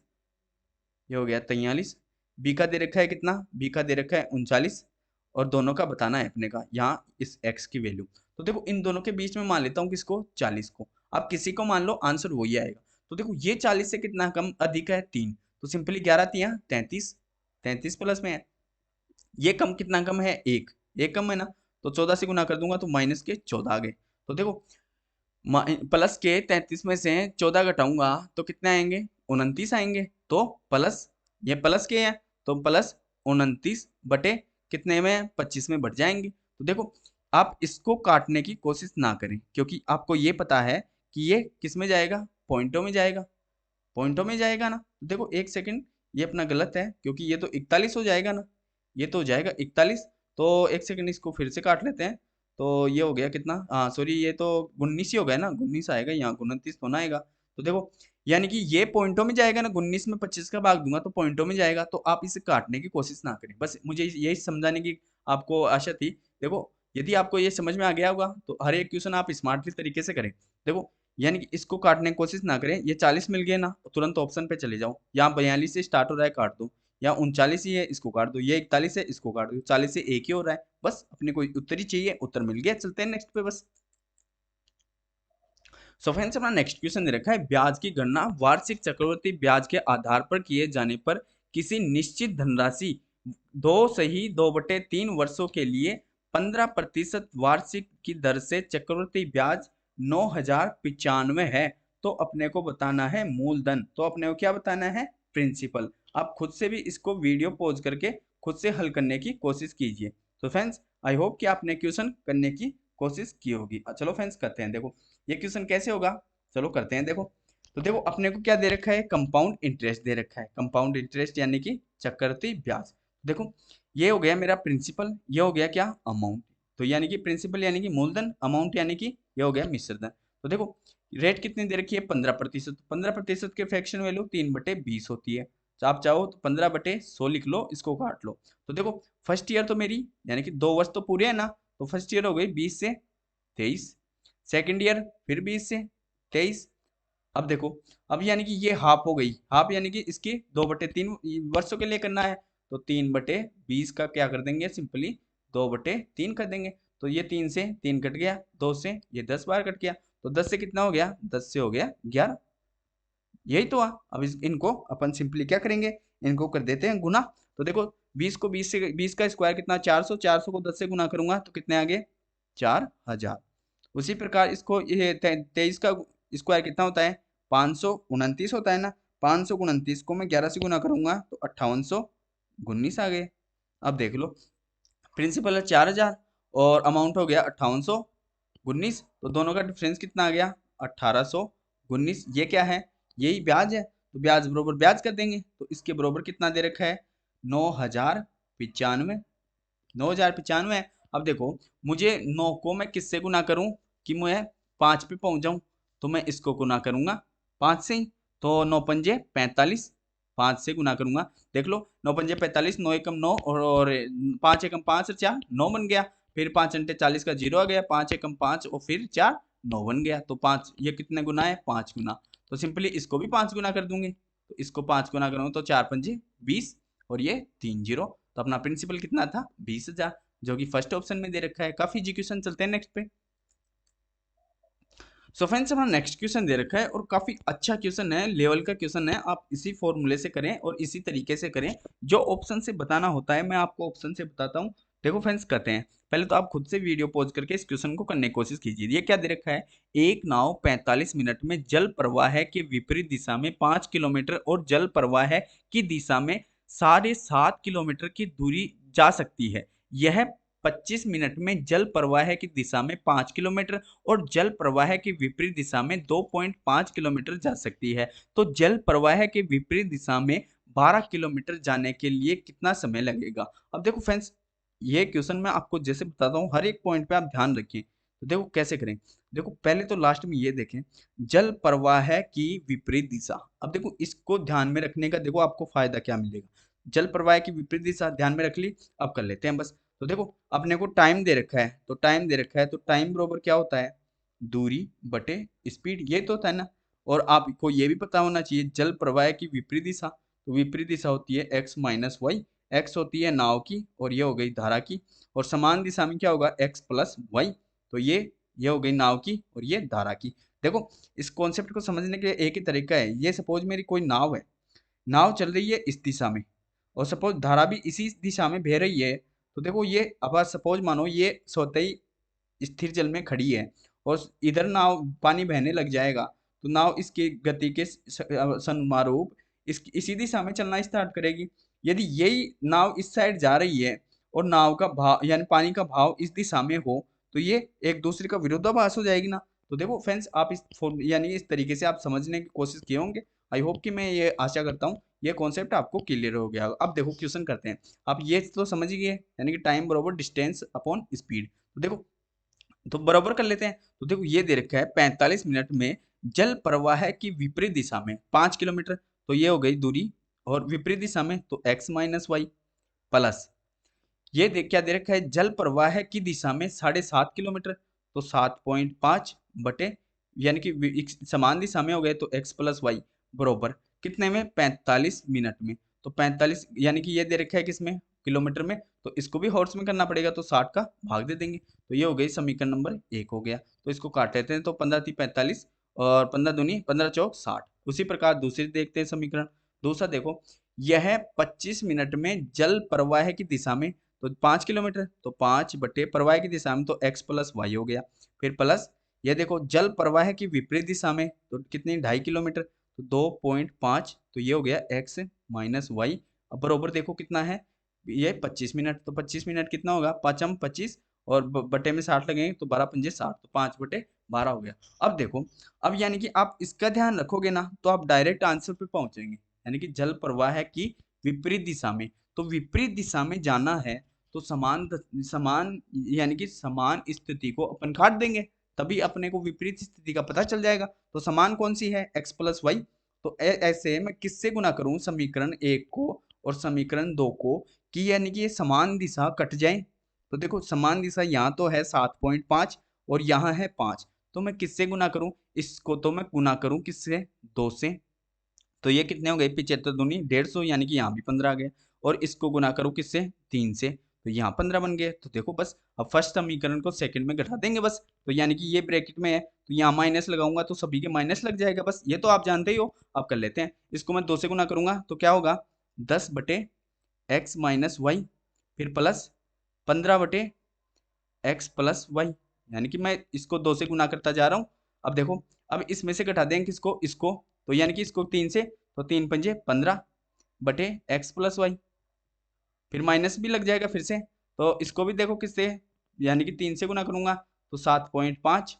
ये हो गया 43। बी का दे रखा है कितना, बी का दे रखा है 39, और दोनों का बताना है अपने का यहाँ इस x की वैल्यू। तो देखो इन दोनों के बीच में मान लेता हूँ किसको 40 को, आप किसी को मान लो आंसर वही आएगा। तो देखो ये 40 से कितना कम अधिक है 3, तो सिंपली 11 तिया 33, 33 प्लस में है। ये कम कितना कम है 1, एक कम है ना, तो 14 से गुना कर दूंगा तो माइनस के 14 आ गए। तो देखो प्लस के 33 में से 14 घटाऊंगा तो कितने आएंगे 29 आएंगे। तो प्लस ये प्लस के है तो प्लस 29 बटे कितने में 25 में बढ़ जाएंगे। तो देखो आप इसको काटने की कोशिश ना करें, क्योंकि आपको ये पता है कि ये किस में जाएगा, पॉइंटों में जाएगा, पॉइंटों में जाएगा ना। तो देखो एक सेकंड, ये अपना गलत है, क्योंकि ये तो 41 हो जाएगा ना, ये तो हो जाएगा 41। तो एक सेकंड इसको फिर से काट लेते हैं। तो ये हो गया कितना, हाँ सॉरी ये तो 19 ही हो गया ना, 19 आएगा यहाँ, 29 तो ना आएगा। तो देखो यानी कि ये पॉइंटों में जाएगा ना, 19 में 25 का भाग दूंगा तो पॉइंटों में जाएगा। तो आप इसे काटने की कोशिश ना करें, बस मुझे यही समझाने की आपको आशा थी। देखो यदि आपको ये समझ में आ गया होगा तो हर एक क्वेश्चन आप स्मार्टली तरीके से करें। देखो यानी कि इसको काटने की कोशिश ना करें। ये 40 मिल गए ना, तुरंत ऑप्शन पे चले जाओ, यहाँ 42 से स्टार्ट हो रहा है काट दो, यहाँ 39 ही है इसको काट दो, ये 41 है इसको काट दो, 40 से एक ही हो रहा है, बस अपने को उत्तर ही चाहिए, उत्तर मिल गया। चलते हैं नेक्स्ट पे बस। सो फ्रेंड्स अपना नेक्स्ट क्वेश्चन दे रखा है, ब्याज की गणना वार्षिक चक्रवृद्धि ब्याज के आधार पर किए जाने पर किसी निश्चित धनराशि 2 वर्षों के लिए 15% वार्षिक की दर से चक्रवृद्धि ब्याज 9095 है, तो अपने को बताना है मूलधन। तो अपने को क्या बताना है, प्रिंसिपल। आप खुद से भी इसको वीडियो पॉज करके खुद से हल करने की कोशिश कीजिए। तो फ्रेंड्स आई होप कि आपने क्वेश्चन करने की कोशिश की होगी। चलो फ्रेंड्स करते हैं। देखो ये क्वेश्चन कैसे होगा, चलो करते हैं। देखो तो देखो अपने को क्या दे रखा है, कंपाउंड इंटरेस्ट दे रखा है, कंपाउंड इंटरेस्ट यानी कि चक्रवृद्धि ब्याज। देखो ये हो गया मेरा प्रिंसिपल, ये हो गया क्या अमाउंट। तो यानी कि प्रिंसिपल यानी कि मूलधन, अमाउंट यानी कि ये हो गया मिश्रधन। तो देखो रेट कितनी दे रखी है 15%, 15% के फ्रैक्शन वैल्यू 3/20 होती है। तो आप चाहो तो 15/100 लिख लो, इसको काट लो। तो देखो फर्स्ट ईयर तो मेरी यानी कि 2 वर्ष तो पूरे है ना, तो फर्स्ट ईयर हो गई 20 से 23, सेकेंड ईयर फिर 20 से 23। अब देखो अब यानी कि ये हाफ हो गई, हाफ यानी कि इसकी 2/3 वर्षों के लिए करना है, तो 3/20 का क्या कर देंगे, सिंपली 2/3 कर देंगे। तो ये 3 से 3 कट गया, 2 से ये 10 बार कट गया, तो 10 से कितना हो गया, 10 से हो गया 11। यही तो हुआ। अब इनको अपन सिंपली क्या करेंगे, इनको कर देते हैं गुना। तो देखो 20 को 20 से, 20 का स्क्वायर कितना 400, 400 को 10 से गुना करूंगा तो कितने आ गए 4000। उसी प्रकार इसको ये 23 का स्क्वायर कितना होता है 529 होता है ना, 529 को मैं 11 से गुना करूंगा तो 5819 आ गए। अब देख लो प्रिंसिपल है 4000 और अमाउंट हो गया 5819, तो दोनों का डिफरेंस कितना आ गया 1819। ये क्या है, यही ब्याज है, तो ब्याज बरोबर ब्याज कर देंगे। तो इसके बरोबर कितना दे रखा है 9095, 9095 है। अब देखो मुझे 9 को मैं किससे गुना करूं कि मैं 5 पे पहुंच जाऊं, तो मैं इसको गुना करूंगा 5 से ही, तो 9 पंजे 45, 5 से गुना करूंगा। देख लो 9 पंजे 45, 9 एकम 9 और 5 एकम 5 और 4 9 बन गया, फिर 5 अंटे 40 का 0 आ गया, 5 एकम 5 और फिर 4 9 बन गया। तो 5 ये कितने गुना है 5 गुना, तो सिंपली इसको भी 5 गुना कर दूंगे। तो इसको 5 गुना करूंगा तो 4 पंजे 20 और ये 3 0, तो अपना प्रिंसिपल कितना था 20,000, जो कि फर्स्ट ऑप्शन में दे रखा है। काफी इजी क्वेश्चन, चलते हैं नेक्स्ट पे। सो फ्रेंड्स हमारा नेक्स्ट क्वेश्चन दे रखा है और काफी अच्छा क्वेश्चन है, लेवल का क्वेश्चन है। आप इसी फॉर्मूले से करें और इसी तरीके से करें, जो ऑप्शन से बताना होता है मैं आपको ऑप्शन से बताता हूँ। देखो फ्रेंड्स करते हैं, पहले तो आप खुद से वीडियो पॉज करके इस क्वेश्चन को करने की कोशिश कीजिए। ये क्या दे रखा है, एक नाव 45 मिनट में जल प्रवाह के विपरीत दिशा में 5 किलोमीटर और जल प्रवाह की दिशा में 7.5 किलोमीटर की दूरी जा सकती है। यह 25 मिनट में जल प्रवाह की दिशा में 5 किलोमीटर और जल प्रवाह की विपरीत दिशा में 2.5 किलोमीटर जा सकती है। तो जल प्रवाह के विपरीत दिशा में 12 किलोमीटर जाने के लिए कितना समय लगेगा। अब देखो फ्रेंड्स ये क्वेश्चन मैं आपको जैसे बताता हूँ, हर एक पॉइंट पे आप ध्यान रखें। तो देखो कैसे करें, देखो पहले तो लास्ट में ये देखें, जल प्रवाह की विपरीत दिशा। अब देखो इसको ध्यान में रखने का देखो आपको फायदा क्या मिलेगा, जल प्रवाह की विपरीत दिशा ध्यान में रख ली। अब कर लेते हैं बस। तो देखो अपने को टाइम दे रखा है, तो टाइम दे रखा है, तो टाइम बरोबर क्या होता है दूरी बटे स्पीड, ये तो होता है ना। और आपको ये भी पता होना चाहिए जल प्रवाह की विपरीत दिशा, तो विपरीत दिशा होती है x माइनस वाई, एक्स होती है नाव की और ये हो गई धारा की, और समान दिशा में क्या होगा x प्लस वाई, तो ये हो गई नाव की और ये धारा की। देखो इस कॉन्सेप्ट को समझने के लिए एक ही तरीका है, ये सपोज मेरी कोई नाव है, नाव चल रही है इस दिशा में और सपोज धारा भी इसी दिशा में बह रही है। तो देखो ये अब सपोज मानो ये स्वतः ही स्थिर जल में खड़ी है और इधर नाव पानी बहने लग जाएगा, तो नाव इसकी गति के अनुरूप इसी दिशा में चलना स्टार्ट करेगी। यदि यही नाव इस साइड जा रही है और नाव का भाव यानी पानी का भाव इस दिशा में हो, तो ये एक दूसरे का विरोधाभास हो जाएगी ना। तो देखो फ्रेंड्स आप यानी इस तरीके से आप समझने की कोशिश किए होंगे। आई होप कि मैं ये आशा करता हूँ ये कॉन्सेप्ट आपको क्लियर हो गया। अब देखो क्वेश्चन करते हैं, आप ये तो समझ ही गए यानी कि टाइम बराबर डिस्टेंस अपॉन स्पीड। तो देखो तो बराबर कर लेते हैं। तो देखो ये दे रखा है 45 मिनट में जल प्रवाह की विपरीत दिशा में 5 किलोमीटर, तो ये हो गई दूरी, और विपरीत दिशा में तो x माइनस वाई प्लस ये देख क्या दे रखा है जल प्रवाह की दिशा में 7.5 किलोमीटर, तो 7.5 बटे यानी कि समान दिशा में हो गए तो x प्लस वाई बरोबर कितने में 45 मिनट में। तो 45 यानी कि ये दे रखा है किसमें किलोमीटर में, तो इसको भी हॉर्स में करना पड़ेगा, तो 60 का भाग दे देंगे। तो ये हो गई समीकरण नंबर 1 हो गया। तो इसको काट लेते हैं, तो 15 थी 45 और 15 दूनी 15 चौक 60। उसी प्रकार दूसरी देखते हैं समीकरण। दूसरा देखो यह 25 मिनट में जल प्रवाह की दिशा में, तो 5 किलोमीटर तो 5 बटे प्रवाह की दिशा में तो x प्लस वाई हो गया, फिर प्लस ये देखो जल प्रवाह की विपरीत दिशा में तो कितनी 2.5 किलोमीटर तो 2.5, तो ये हो गया x माइनस वाई। अब बरोबर देखो कितना है ये 25 मिनट, तो 25 मिनट कितना होगा 5 25 और बटे में 60 लगेंगे तो 12 पंजे 60, तो 5 बटे 12 हो गया। अब देखो अब यानी कि आप इसका ध्यान रखोगे ना तो आप डायरेक्ट आंसर पे पहुंचेंगे, यानी कि जल प्रवाह की विपरीत दिशा में, तो विपरीत दिशा में जाना है तो समान यानी कि समान स्थिति को अपन काट देंगे, तभी अपने को विपरीत स्थिति का पता चल जाएगा। तो समान कौन सी है x प्लस वाई, तो ऐसे मैं किससे गुना करूं समीकरण 1 को और समीकरण 2 को कि यानी कि ये समान दिशा कट जाए। तो देखो समान दिशा यहाँ तो है 7.5 और यहाँ है 5, तो मैं किससे गुना करूं इसको, तो मैं गुना करूं किससे 2 से। तो ये कितने हो गए 75 दूनी 150, यानी कि यहाँ भी 15 आ गए। और इसको गुना करो किससे 3 से, तो यहाँ 15 बन गए। तो देखो बस अब फर्स्ट समीकरण को सेकंड में घटा देंगे बस। तो यानी कि ये ब्रैकेट में है तो यहाँ माइनस लगाऊंगा तो सभी के माइनस लग जाएगा, बस ये तो आप जानते ही हो। अब कर लेते हैं, इसको मैं 2 से गुना करूंगा तो क्या होगा 10 बटे एक्स माइनस वाई, फिर प्लस 15 बटे एक्स प्लस वाई, यानी कि मैं इसको 2 से गुना करता जा रहा हूँ। अब देखो अब इसमें से घटा देंगे किसको, इसको, तो यानी कि इसको 3 से, तो 3 पंजे 15 बटे एक्स प्लस वाई, फिर माइनस भी लग जाएगा फिर से। तो इसको भी देखो किससे, यानी कि 3 से गुना करूंगा तो 7.5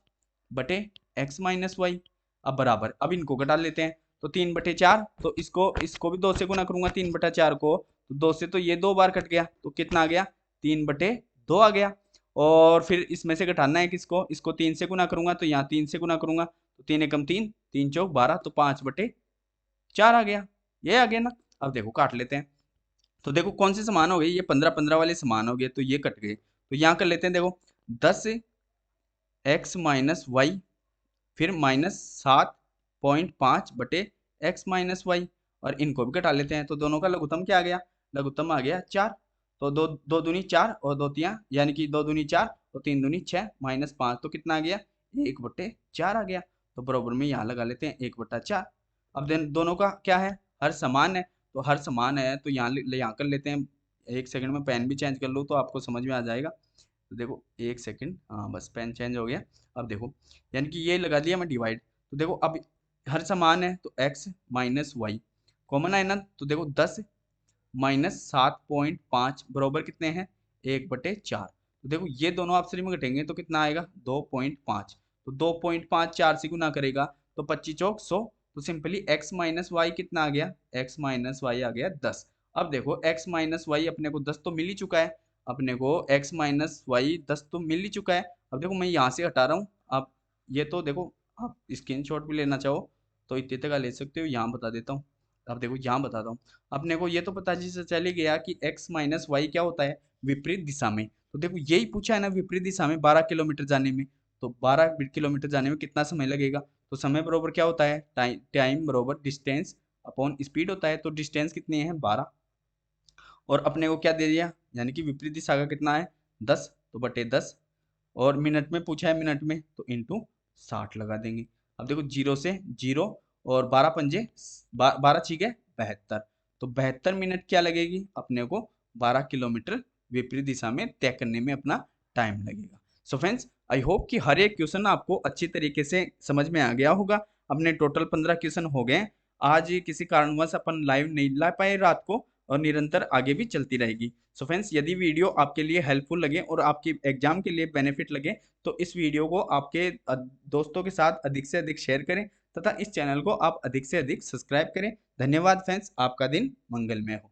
बटे एक्स माइनस वाई। अब बराबर, अब इनको घटा लेते हैं तो 3/4, तो इसको इसको भी 2 से गुना करूंगा 3/4 को, तो 2 से तो ये 2 बार कट गया तो कितना आ गया 3/2 आ गया। और फिर इसमें से घटाना है किसको, इसको 3 से गुना करूंगा तो यहाँ 3 से गुना करूंगा तो 3 एकम 3, 3 चौक 12, तो 5/4 आ गया। ये आ गया ना। अब देखो काट लेते हैं, तो देखो कौन से समान हो गए, ये 15-15 वाले समान हो गए तो ये कट गए। तो यहाँ कर लेते हैं, देखो 10 एक्स माइनस वाई, फिर माइनस 7.5 बटे एक्स माइनस वाई, और इनको भी घटा लेते हैं तो दोनों का लघुत्तम क्या आ गया, लघुत्तम आ गया 4। तो दो दो दूनी 4 और 2 तियां, यानी कि 2 दूनी 4 और 3 दूनी 6 माइनस 5, तो कितना आ गया 1/4 आ गया। तो बराबर में यहाँ लगा लेते हैं 1/4। अब दोनों का क्या है, हर समान है, तो हर समान है तो यहाँ कर लेते हैं। एक सेकंड में पेन भी चेंज कर लूँ तो आपको समझ में आ जाएगा। तो देखो एक सेकंड, हाँ बस पेन चेंज हो गया। अब देखो यानी कि ये लगा दिया मैं डिवाइड, तो देखो अब हर समान है तो x माइनस वाई कॉमन है ना, तो देखो 10 माइनस 7.5 बराबर कितने हैं 1/4। तो देखो ये दोनों आपस में घटेंगे तो कितना आएगा 2.5, तो 2.5 4 से गुना करेगा तो 25 चौक 100, तो सिंपली x माइनस वाई कितना आ गया, x माइनस वाई आ गया 10। अब देखो x माइनस वाई अपने को 10 तो मिल ही चुका है, अपने को x माइनस वाई 10 तो मिल ही चुका है। अब देखो मैं यहाँ से हटा रहा हूँ, अब ये तो देखो आप स्क्रीनशॉट भी लेना चाहो तो इतने तक ले सकते हो, यहाँ बता देता हूँ। अब देखो यहाँ बताता हूँ, अपने को ये तो पता से चल ही गया कि x माइनस वाई क्या होता है विपरीत दिशा में। तो देखो यही पूछा है ना, विपरीत दिशा में 12 किलोमीटर जाने में, तो 12 किलोमीटर जाने में कितना समय लगेगा, तो समय बराबर क्या होता है टाइम बराबर डिस्टेंस अपॉन स्पीड होता है। तो डिस्टेंस कितनी है 12, और अपने को क्या दे दिया, यानी कि विपरीत दिशा का कितना है 10, तो बटे 10, और मिनट में पूछा है मिनट में तो इंटू 60 लगा देंगे। अब देखो 0 से 0 और 12 पंजे 12 छीके 72, तो 72 मिनट क्या लगेगी अपने को 12 किलोमीटर विपरीत दिशा में तय करने में अपना टाइम लगेगा। सो फ्रेंड्स आई होप कि हर एक क्वेश्चन आपको अच्छी तरीके से समझ में आ गया होगा। अपने टोटल 15 क्वेश्चन हो गए। आज किसी कारणवश अपन लाइव नहीं ला पाए रात को, और निरंतर आगे भी चलती रहेगी। सो फ्रेंड्स यदि वीडियो आपके लिए हेल्पफुल लगे और आपकी एग्जाम के लिए बेनिफिट लगे तो इस वीडियो को आपके दोस्तों के साथ अधिक से अधिक शेयर करें तथा इस चैनल को आप अधिक से अधिक सब्सक्राइब करें। धन्यवाद फ्रेंड्स, आपका दिन मंगलमय हो।